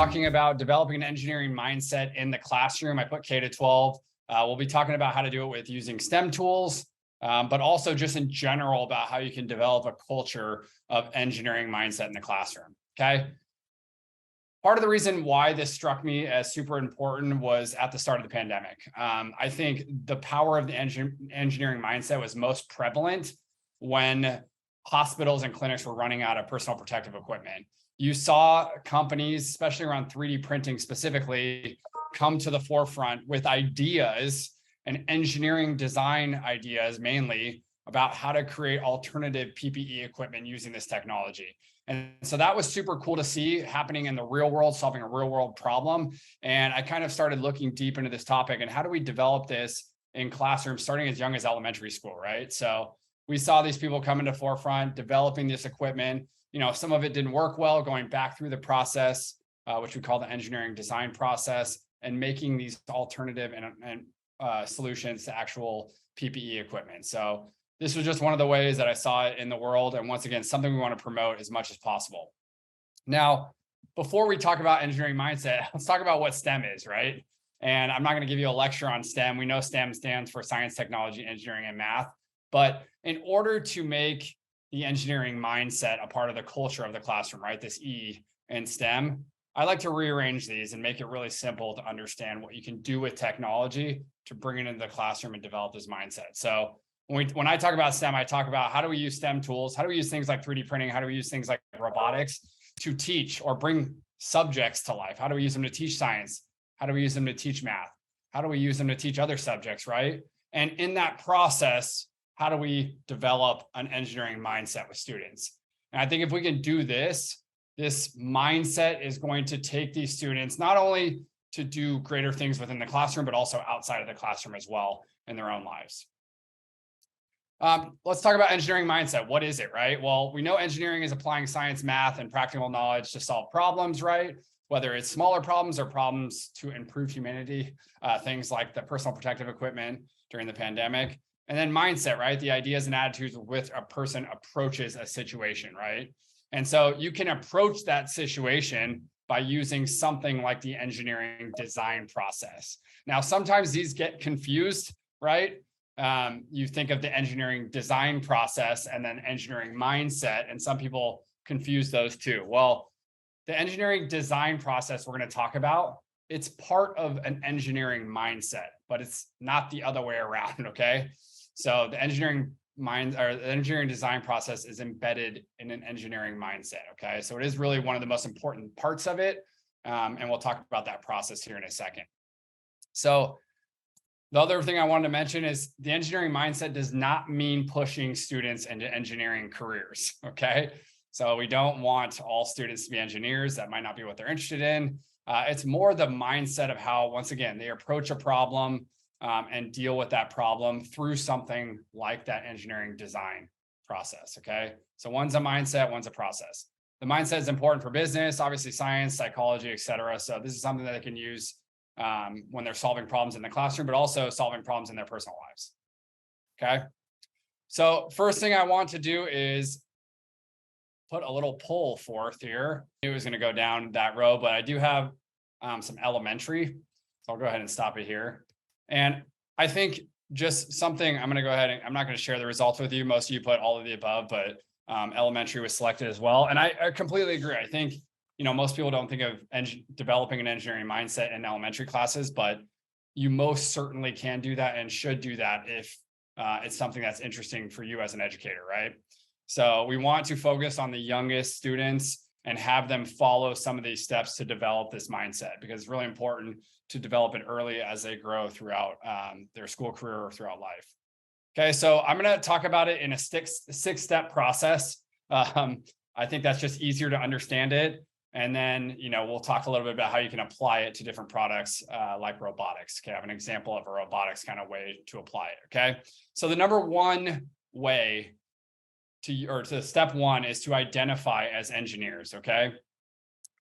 talking about developing an engineering mindset in the classroom. I put K to 12. We'll be talking about how to do it with using STEM tools, but also just in general about how you can develop a culture of engineering mindset in the classroom. Okay. Part of the reason why this struck me as super important was at the start of the pandemic. I think the power of the engineering mindset was most prevalent when hospitals and clinics were running out of personal protective equipment. You saw companies, especially around 3D printing specifically, come to the forefront with ideas and engineering design ideas mainly about how to create alternative PPE equipment using this technology. And so that was super cool to see happening in the real world, solving a real world problem. And I kind of started looking deep into this topic and how do we develop this in classrooms starting as young as elementary school, right? So we saw these people come into forefront, developing this equipment. You know, some of it didn't work well, going back through the process, which we call the engineering design process, and making these alternative and solutions to actual PPE equipment. So this was just one of the ways that I saw it in the world. And once again, something we want to promote as much as possible. Now, before we talk about engineering mindset, let's talk about what STEM is, right? And I'm not going to give you a lecture on STEM. We know STEM stands for science, technology, engineering, and math. But in order to make the engineering mindset a part of the culture of the classroom, right? This E in STEM, I like to rearrange these and make it really simple to understand what you can do with technology to bring it into the classroom and develop this mindset. So when I talk about STEM, I talk about how do we use STEM tools? How do we use things like 3D printing? How do we use things like robotics to teach or bring subjects to life? How do we use them to teach science? How do we use them to teach math? How do we use them to teach other subjects, right? And in that process, how do we develop an engineering mindset with students? And I think if we can do this, this mindset is going to take these students not only to do greater things within the classroom, but also outside of the classroom as well in their own lives. Let's talk about engineering mindset. What is it, right? Well, we know engineering is applying science, math, and practical knowledge to solve problems, right? Whether it's smaller problems or problems to improve humanity, things like the personal protective equipment during the pandemic. And then mindset, right? The ideas and attitudes with which a person approaches a situation, right? And so you can approach that situation by using something like the engineering design process. Now, sometimes these get confused, right? You think of the engineering design process and then engineering mindset, and some people confuse those two. Well, the engineering design process we're going to talk about, it's part of an engineering mindset, but it's not the other way around, okay? So the engineering design process is embedded in an engineering mindset, okay? So it is really one of the most important parts of it, and we'll talk about that process here in a second. So the other thing I wanted to mention is the engineering mindset does not mean pushing students into engineering careers, okay? So we don't want all students to be engineers. That might not be what they're interested in. It's more the mindset of how, once again, they approach a problem and deal with that problem through something like that engineering design process, okay? So one's a mindset, one's a process. The mindset is important for business, obviously science, psychology, et cetera. So this is something that they can use when they're solving problems in the classroom, but also solving problems in their personal lives, okay? So first thing I want to do is put a little poll forth here. It was going to go down that row, but I do have some elementary. So I'll go ahead and stop it here. And I think just something, I'm going to go ahead and I'm not going to share the results with you. Most of you put all of the above, but elementary was selected as well. And I completely agree. I think, you know, most people don't think of developing an engineering mindset in elementary classes, but you most certainly can do that and should do that if it's something that's interesting for you as an educator, right? So we want to focus on the youngest students and have them follow some of these steps to develop this mindset, because it's really important to develop it early as they grow throughout their school career or throughout life. Okay, so I'm going to talk about it in a six-step process. I think that's just easier to understand it. And then, you know, we'll talk a little bit about how you can apply it to different products like robotics. Okay, I have an example of a robotics kind of way to apply it. Okay, so the number one way to step one is to identify as engineers. Okay,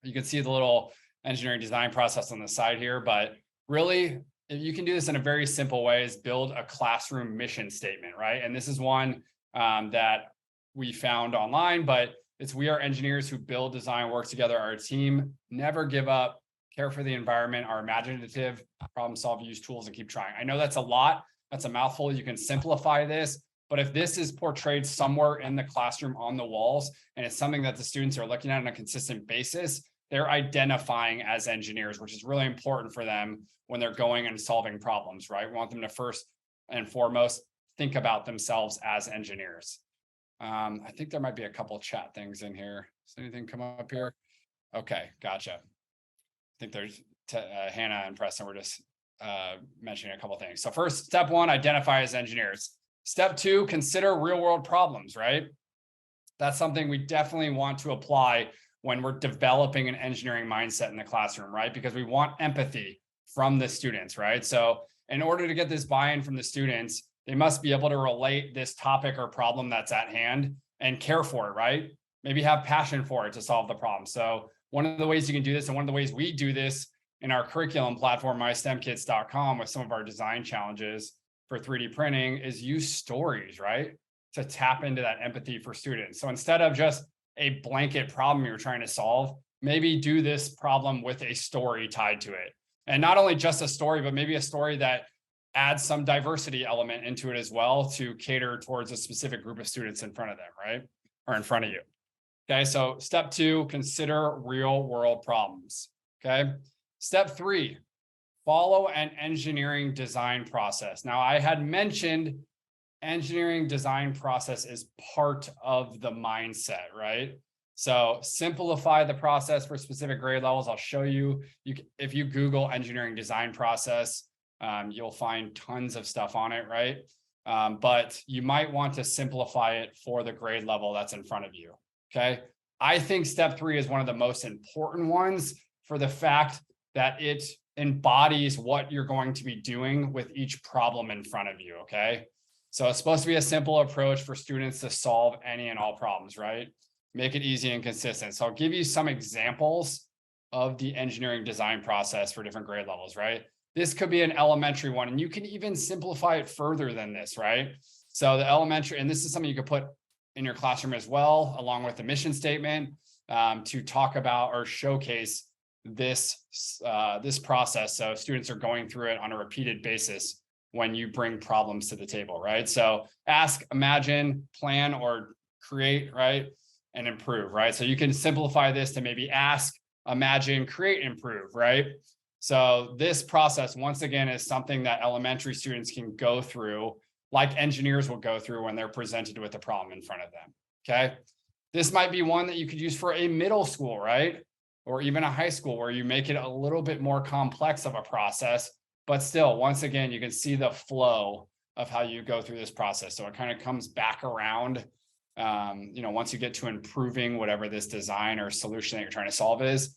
you can see the little engineering design process on the side here, but really you can do this in a very simple way, is build a classroom mission statement, right? And this is one that we found online, but It's we are engineers who build, design, work together. Our team, never give up, care for the environment, are imaginative, problem solve, use tools, and keep trying. I know that's a lot. That's a mouthful. You can simplify this, but if this is portrayed somewhere in the classroom on the walls, and it's something that the students are looking at on a consistent basis, they're identifying as engineers, which is really important for them when they're going and solving problems, right? We want them to first and foremost think about themselves as engineers. I think there might be a couple chat things in here. Does anything come up here? Okay, gotcha. I think there's Hannah and Preston were just mentioning a couple things. So first, step one, identify as engineers. Step two, consider real world problems, right? That's something we definitely want to apply when we're developing an engineering mindset in the classroom, right? Because we want empathy from the students, right? So in order to get this buy-in from the students, they must be able to relate this topic or problem that's at hand and care for it, right? Maybe have passion for it to solve the problem. So one of the ways you can do this, and one of the ways we do this in our curriculum platform, mystemkits.com, with some of our design challenges for 3D printing, is use stories, right? To tap into that empathy for students. So instead of just a blanket problem you're trying to solve, maybe do this problem with a story tied to it. And not only just a story, but maybe a story that adds some diversity element into it as well to cater towards a specific group of students in front of them, right? Or in front of you. Okay, so step two, consider real world problems. Okay, step three, follow an engineering design process. Now, I had mentioned engineering design process is part of the mindset, right? So simplify the process for specific grade levels. I'll show you, if you Google engineering design process, you'll find tons of stuff on it, right? But you might want to simplify it for the grade level that's in front of you, okay? I think step three is one of the most important ones for the fact that it embodies what you're going to be doing with each problem in front of you, okay? So it's supposed to be a simple approach for students to solve any and all problems, right? Make it easy and consistent. So I'll give you some examples of the engineering design process for different grade levels, right? This could be an elementary one, and you can even simplify it further than this, right? So the elementary, and this is something you could put in your classroom as well, along with the mission statement, to talk about or showcase this process. So students are going through it on a repeated basis when you bring problems to the table, right? So ask, imagine, plan, or create, right? And improve, right? So you can simplify this to maybe ask, imagine, create, improve, right? So this process, once again, is something that elementary students can go through, like engineers will go through when they're presented with a problem in front of them, okay? This might be one that you could use for a middle school, right? Or even a high school, where you make it a little bit more complex of a process, but still, once again, you can see the flow of how you go through this process. So it kind of comes back around, once you get to improving whatever this design or solution that you're trying to solve is,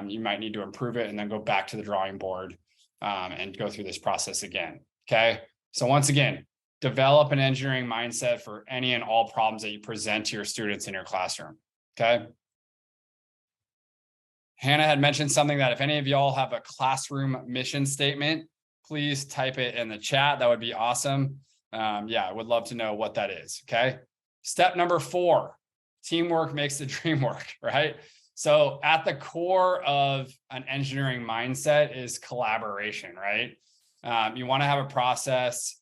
you might need to improve it and then go back to the drawing board and go through this process again, okay? So once again, develop an engineering mindset for any and all problems that you present to your students in your classroom, okay? Hannah had mentioned something that if any of y'all have a classroom mission statement, please type it in the chat. That would be awesome. I would love to know what that is, okay? Step number 4, teamwork makes the dream work, right? So at the core of an engineering mindset is collaboration, right? You want to have a process.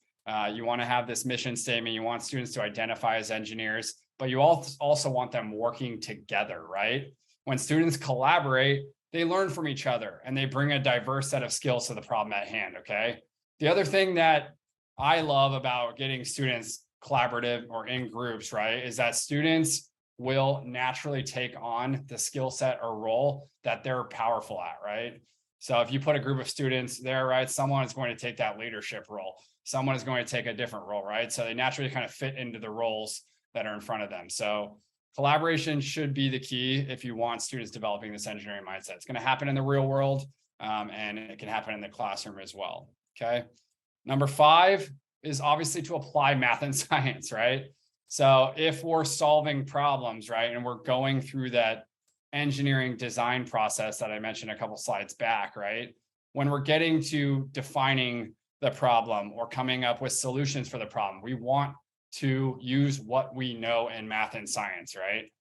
You want to have this mission statement. You want students to identify as engineers, but you also want them working together, right? When students collaborate, they learn from each other and they bring a diverse set of skills to the problem at hand, okay? The other thing that I love about getting students collaborative or in groups, right, is that students will naturally take on the skill set or role that they're powerful at, right? So if you put a group of students there, right, someone is going to take that leadership role. Someone is going to take a different role, right? So they naturally kind of fit into the roles that are in front of them. So collaboration should be the key if you want students developing this engineering mindset. It's going to happen in the real world, and it can happen in the classroom as well, okay? Number 5 is obviously to apply math and science, right? So if we're solving problems, right, and we're going through that engineering design process that I mentioned a couple slides back, right? When we're getting to defining the problem or coming up with solutions for the problem, we want to use what we know in math and science, right?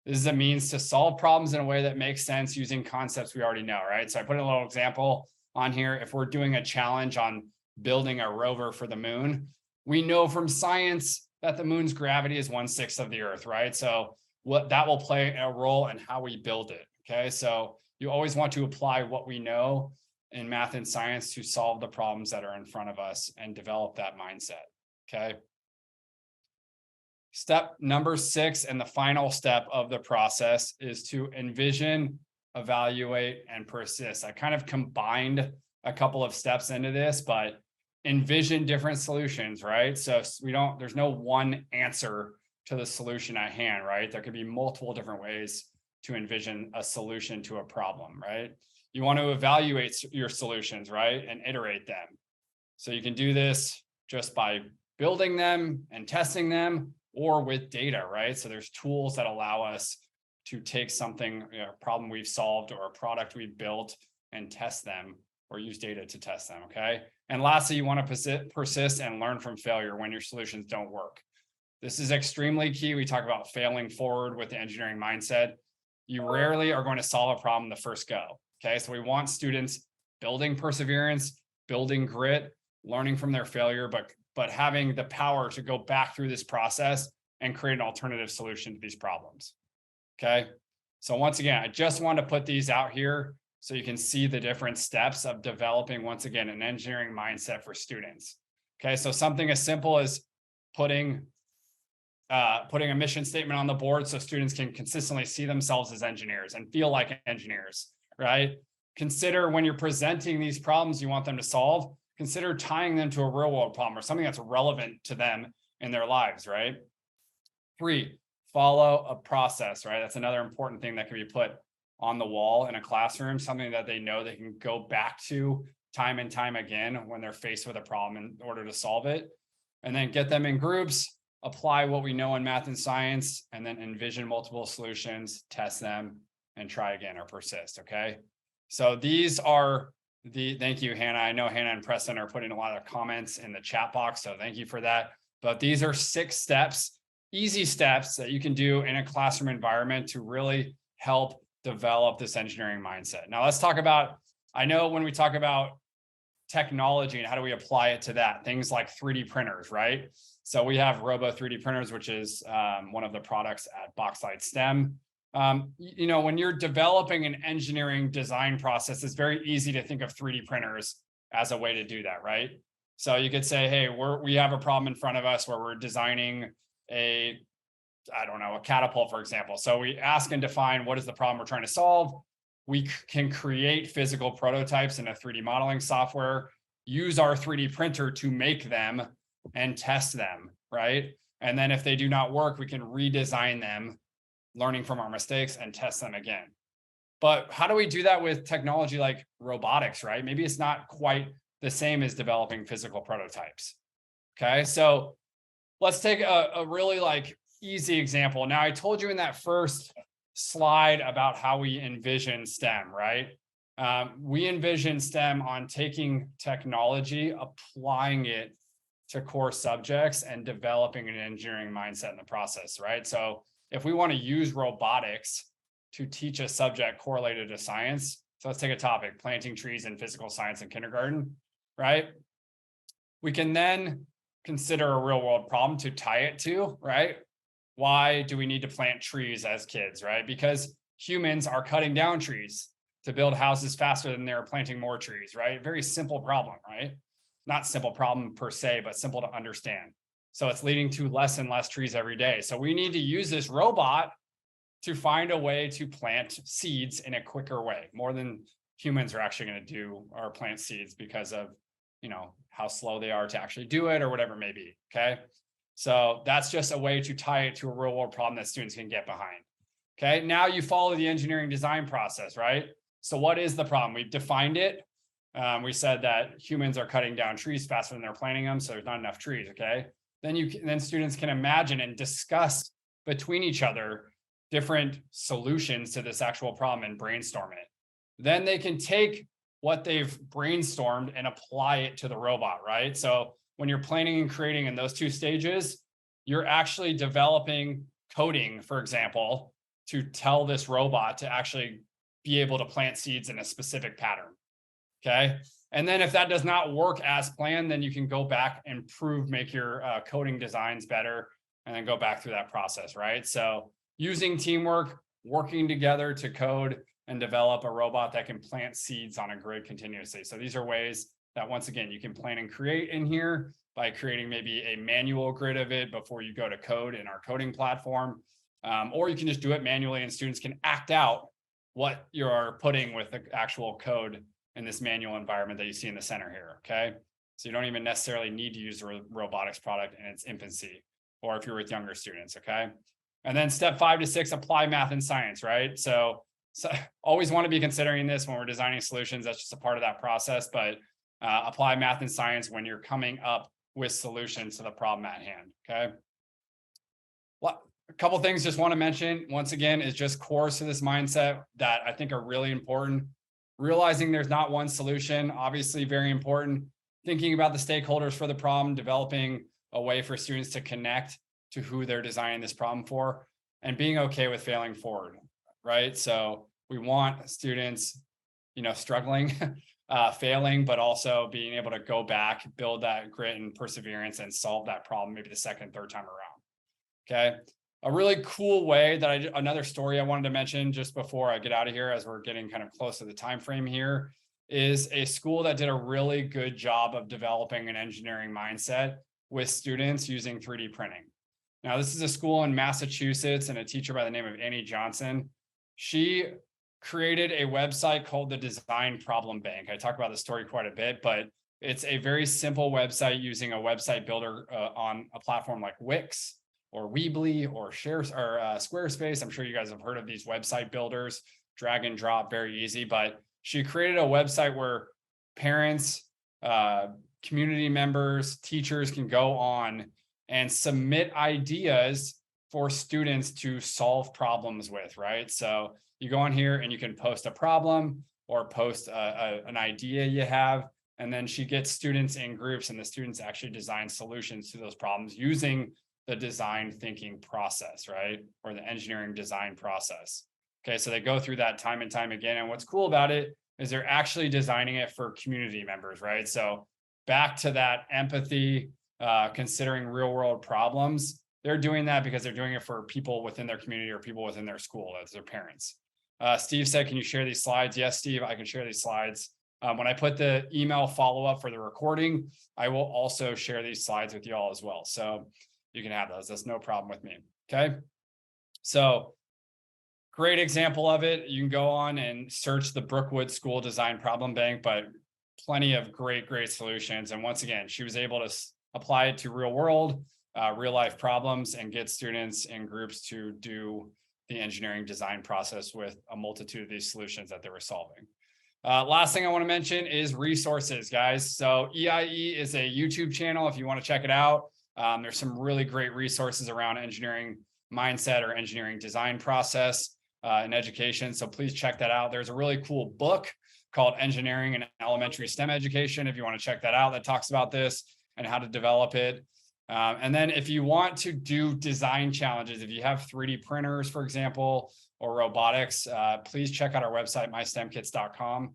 This is a means to solve problems in a way that makes sense using concepts we already know, right? So I put a little example on here. If we're doing a challenge on building a rover for the moon, we know from science that the moon's gravity is 1/6 of the Earth, right? So what that will play a role in how we build it. Okay. So you always want to apply what we know in math and science to solve the problems that are in front of us and develop that mindset. Okay. Step number 6, and the final step of the process, is to envision, evaluate, and persist. I kind of combined a couple of steps into this, but envision different solutions, right? So there's no one answer to the solution at hand, right? There could be multiple different ways to envision a solution to a problem, right? You want to evaluate your solutions, right? And iterate them. So you can do this just by building them and testing them, or with data, right? So there's tools that allow us to take something, a problem we've solved or a product we've built, and test them, or use data to test them, okay? And lastly, you want to persist and learn from failure when your solutions don't work. This is extremely key. We talk about failing forward with the engineering mindset. You rarely are going to solve a problem the first go, okay? So we want students building perseverance, building grit, learning from their failure, but having the power to go back through this process and create an alternative solution to these problems. Okay. So once again, I just want to put these out here so you can see the different steps of developing, once again, an engineering mindset for students. Okay. So something as simple as putting a mission statement on the board so students can consistently see themselves as engineers and feel like engineers, right? Consider when you're presenting these problems you want them to solve, consider tying them to a real world problem or something that's relevant to them in their lives, right? 3, follow a process, right? That's another important thing that can be put on the wall in a classroom, something that they know they can go back to time and time again when they're faced with a problem in order to solve it. And then get them in groups, apply what we know in math and science, and then envision multiple solutions, test them, and try again or persist, okay? So these are thank you, Hannah. I know Hannah and Preston are putting a lot of comments in the chat box, so thank you for that. But these are 6 steps, easy steps that you can do in a classroom environment to really help develop this engineering mindset. Now let's talk about, I know when we talk about technology and how do we apply it to that, things like 3D printers, right? So we have Robo 3D printers, which is one of the products at Boxlight STEM. When you're developing an engineering design process, it's very easy to think of 3D printers as a way to do that, right? So you could say, hey, we have a problem in front of us where we're designing a catapult, for example. So we ask and define what is the problem we're trying to solve. We can create physical prototypes in a 3D modeling software, use our 3D printer to make them and test them, right? And then if they do not work, we can redesign them, learning from our mistakes, and test them again. But how do we do that with technology like robotics, right? Maybe it's not quite the same as developing physical prototypes. Okay, so let's take a really easy example. Now, I told you in that first slide about how we envision STEM, right? We envision STEM on taking technology, applying it to core subjects, and developing an engineering mindset in the process, right? So if we want to use robotics to teach a subject correlated to science, so let's take a topic, planting trees in physical science in kindergarten, right? We can then consider a real world problem to tie it to, right? Why do we need to plant trees as kids, right? Because humans are cutting down trees to build houses faster than they're planting more trees, right? Very simple problem, right? Not simple problem per se, but simple to understand. So it's leading to less and less trees every day. So we need to use this robot to find a way to plant seeds in a quicker way, more than humans are actually going to do or plant seeds because of, how slow they are to actually do it or whatever it may be. Okay. So that's just a way to tie it to a real world problem that students can get behind. Okay. Now you follow the engineering design process, right? So what is the problem? We've defined it. We said that humans are cutting down trees faster than they're planting them. So there's not enough trees. Okay. Then students can imagine and discuss between each other different solutions to this actual problem and brainstorm it. Then they can take what they've brainstormed and apply it to the robot, right? So when you're planning and creating in those 2 stages, you're actually developing coding, for example, to tell this robot to actually be able to plant seeds in a specific pattern. Okay. And then if that does not work as planned, then you can go back, improve, make your coding designs better, and then go back through that process, right? So using teamwork, working together to code and develop a robot that can plant seeds on a grid continuously. So these are ways that, once again, you can plan and create in here by creating maybe a manual grid of it before you go to code in our coding platform. Or you can just do it manually and students can act out what you're putting with the actual code in this manual environment that you see in the center here, okay? So you don't even necessarily need to use a robotics product in its infancy, or if you're with younger students, okay? And then step 5 to 6, apply math and science, right? So always want to be considering this when we're designing solutions. That's just a part of that process, but apply math and science when you're coming up with solutions to the problem at hand, okay? Well, a couple things just want to mention, once again, is just cores to this mindset that I think are really important. Realizing there's not one solution, obviously very important. Thinking about the stakeholders for the problem, developing a way for students to connect to who they're designing this problem for, and being okay with failing forward, right? So we want students, struggling, failing, but also being able to go back, build that grit and perseverance and solve that problem maybe the second, third time around, okay? A really cool way that another story I wanted to mention just before I get out of here, as we're getting kind of close to the time frame here, is a school that did a really good job of developing an engineering mindset with students using 3D printing. Now, this is a school in Massachusetts and a teacher by the name of Annie Johnson. She created a website called the Design Problem Bank. I talk about the story quite a bit, but it's a very simple website using a website builder on a platform like Wix or Weebly or Squarespace. I'm sure you guys have heard of these website builders, drag and drop, very easy. But she created a website where parents, community members, teachers can go on and submit ideas for students to solve problems with, right? So you go on here and you can post a problem or post an idea you have, and then she gets students in groups, and the students actually design solutions to those problems using the design thinking process, right? Or the engineering design process. Okay, so they go through that time and time again. And what's cool about it is they're actually designing it for community members, right? So back to that empathy, considering real world problems, they're doing that because they're doing it for people within their community or people within their school, as their parents. Steve said, can you share these slides? Yes, Steve, I can share these slides. When I put the email follow-up for the recording, I will also share these slides with you all as well. So you can have those. That's no problem with me. Okay. So great example of it. You can go on and search the Brookwood School Design Problem Bank, but plenty of great solutions. And once again, she was able to apply it to real world, real life problems, and get students in groups to do the engineering design process with a multitude of these solutions that they were solving. Last thing I want to mention is resources, guys. So EIE is a YouTube channel if you want to check it out. There's some really great resources around engineering mindset or engineering design process in education. So please check that out. There's a really cool book called Engineering and Elementary STEM Education, if you want to check that out, that talks about this and how to develop it. And then if you want to do design challenges, if you have 3D printers, for example, or robotics, please check out our website, mystemkits.com.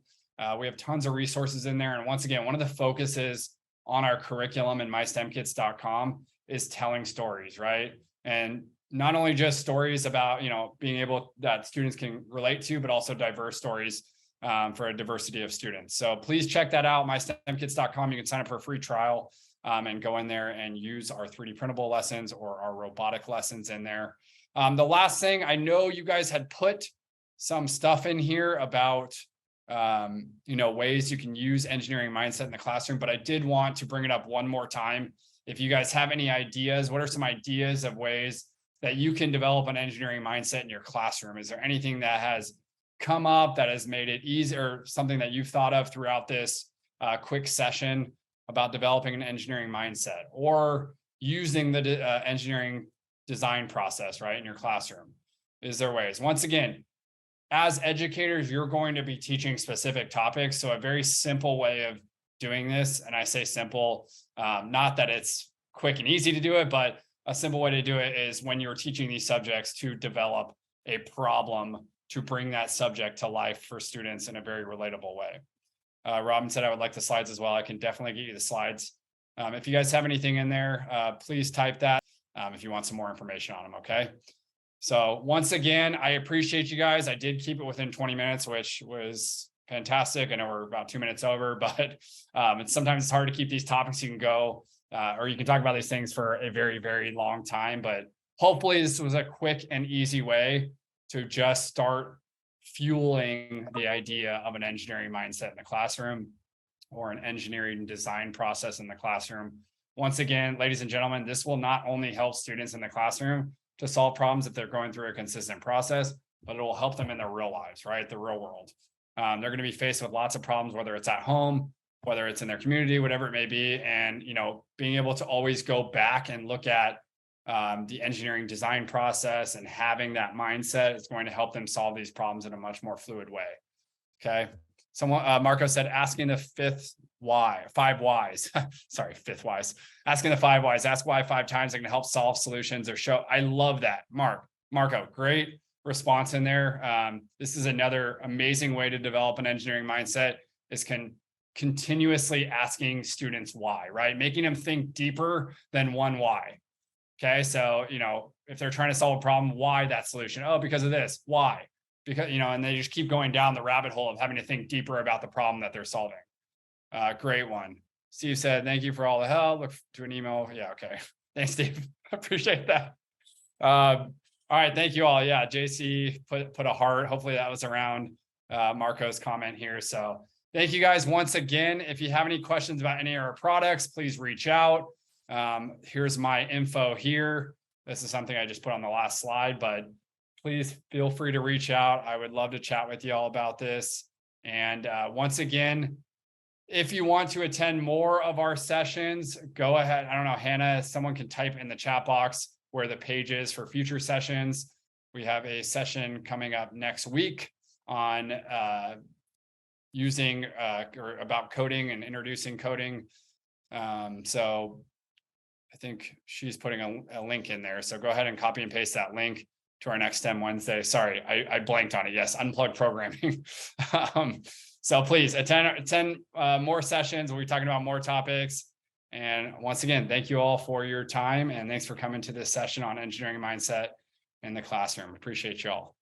We have tons of resources in there. And once again, one of the focuses on our curriculum in mystemkits.com is telling stories, right? And not only just stories about, being able that students can relate to, but also diverse stories for a diversity of students. So please check that out, mystemkits.com. You can sign up for a free trial and go in there and use our 3D printable lessons or our robotic lessons in there. The last thing, I know you guys had put some stuff in here about ways you can use engineering mindset in the classroom, but I did want to bring it up one more time. If you guys have any ideas, what are some ideas of ways that you can develop an engineering mindset in your classroom? Is there anything that has come up that has made it easier, something that you've thought of throughout this quick session about developing an engineering mindset or using the engineering design process, right, in your classroom? Is there ways? Once again, as educators, you're going to be teaching specific topics. So a very simple way of doing this, and I say simple, not that it's quick and easy to do it, but a simple way to do it is when you're teaching these subjects to develop a problem to bring that subject to life for students in a very relatable way. Robin said, I would like the slides as well. I can definitely get you the slides. If you guys have anything in there, please type that if you want some more information on them, okay? So once again, I appreciate you guys. I did keep it within 20 minutes, which was fantastic. I know we're about 2 minutes over, but sometimes it's hard to keep these topics. You can go, or you can talk about these things for a very, very long time, but hopefully this was a quick and easy way to just start fueling the idea of an engineering mindset in the classroom or an engineering design process in the classroom. Once again, ladies and gentlemen, this will not only help students in the classroom to solve problems if they're going through a consistent process, but it will help them in their real lives, right? The real world. They're going to be faced with lots of problems, whether it's at home, whether it's in their community, whatever it may be. And, being able to always go back and look at the engineering design process and having that mindset is going to help them solve these problems in a much more fluid way. Okay. Someone, Marco said, asking the five whys, sorry, fifth whys, asking the 5 whys, ask why 5 times, they can help solve solutions or show. I love that. Marco, great response in there. This is another amazing way to develop an engineering mindset is continuously asking students why, right? Making them think deeper than one why. Okay. So, if they're trying to solve a problem, why that solution? Oh, because of this. Why? Because, and they just keep going down the rabbit hole of having to think deeper about the problem that they're solving. Great one. Steve said, thank you for all the help. Look to an email. Yeah. Okay. Thanks, Steve. Appreciate that. All right. Thank you all. Yeah. JC put a heart. Hopefully that was around Marco's comment here. So thank you guys once again. If you have any questions about any of our products, please reach out. Here's my info here. This is something I just put on the last slide, but please feel free to reach out. I would love to chat with you all about this. And once again, if you want to attend more of our sessions, go ahead. I don't know, Hannah, someone can type in the chat box where the page is for future sessions. We have a session coming up next week on using or about coding and introducing coding. So I think she's putting a link in there. So go ahead and copy and paste that link to our next STEM Wednesday. Sorry, I blanked on it. Yes, unplugged programming. So please attend more sessions. We'll be talking about more topics. And once again, thank you all for your time. And thanks for coming to this session on engineering mindset in the classroom. Appreciate you all.